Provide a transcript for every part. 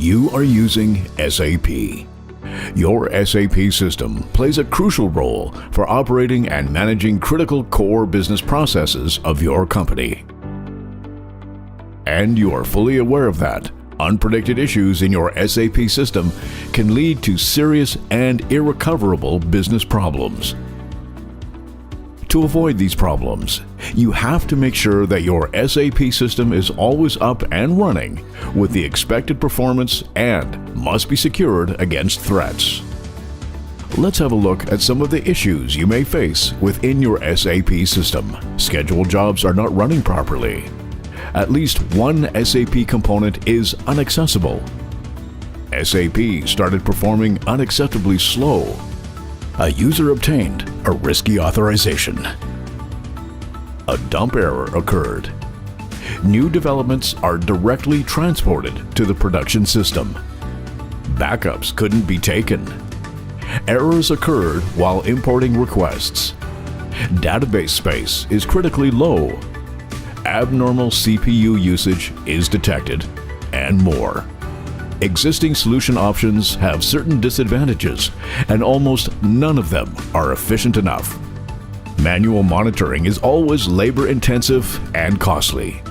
You are using SAP. Your SAP system plays a crucial role for operating and managing critical core business processes of your company. And you are fully aware of that. Unpredicted issues in your SAP system can lead to serious and irrecoverable business problems. To avoid these problems, you have to make sure that your SAP system is always up and running with the expected performance and must be secured against threats. Let's have a look at some of the issues you may face within your SAP system. Scheduled jobs are not running properly. At least one SAP component is inaccessible. SAP started performing unacceptably slow. A user obtained a risky authorization. A dump error occurred. New developments are directly transported to the production system. Backups couldn't be taken. Errors occurred while importing requests. Database space is critically low. Abnormal CPU usage is detected, and more. Existing solution options have certain disadvantages, and almost none of them are efficient enough. Manual monitoring is always labor-intensive and costly.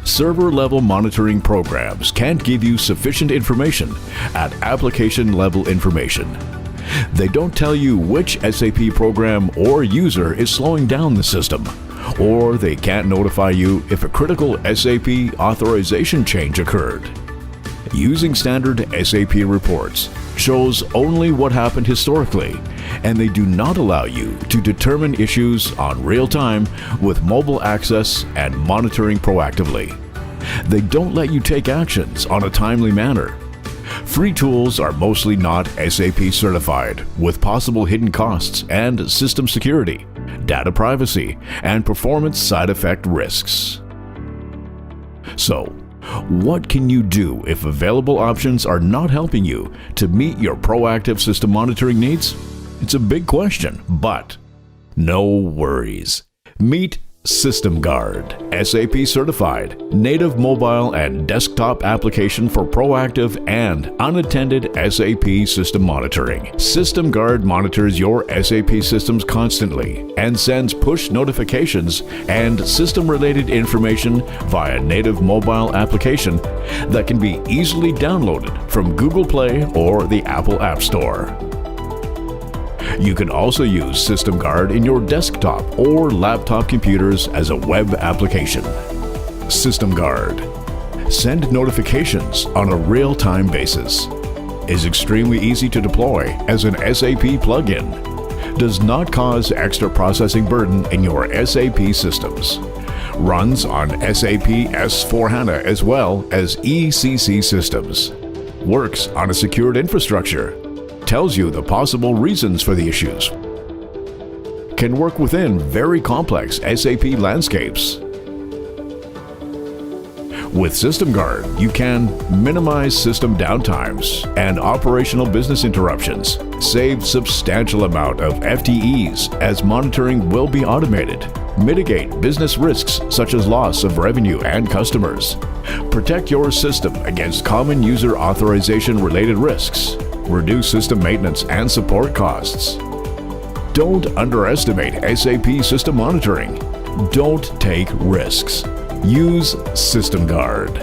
Server-level monitoring programs can't give you sufficient information at application-level information. They don't tell you which SAP program or user is slowing down the system, or they can't notify you if a critical SAP authorization change occurred. Using standard SAP reports shows only what happened historically, and they do not allow you to determine issues on real time with mobile access and monitoring proactively. They don't let you take actions on a timely manner. Free tools are mostly not SAP certified, with possible hidden costs and system security, data privacy, and performance side effect risks. So, what can you do if available options are not helping you to meet your proactive system monitoring needs? It's a big question, but no worries. Meet SystemGuard, SAP certified, native mobile and desktop application for proactive and unattended SAP system monitoring. SystemGuard monitors your SAP systems constantly and sends push notifications and system-related information via native mobile application that can be easily downloaded from Google Play or the Apple App Store. You can also use SystemGuard in your desktop or laptop computers as a web application. SystemGuard. Send notifications on a real-time basis. Is extremely easy to deploy as an SAP plugin. Does not cause extra processing burden in your SAP systems. Runs on SAP S/4HANA as well as ECC systems. Works on a secured infrastructure. Tells you the possible reasons for the issues. Can work within very complex SAP landscapes. With SystemGuard, you can minimize system downtimes and operational business interruptions, save substantial amount of FTEs as monitoring will be automated, mitigate business risks such as loss of revenue and customers, protect your system against common user authorization related risks, reduce system maintenance and support costs. Don't underestimate SAP system monitoring. Don't take risks. Use SystemGuard.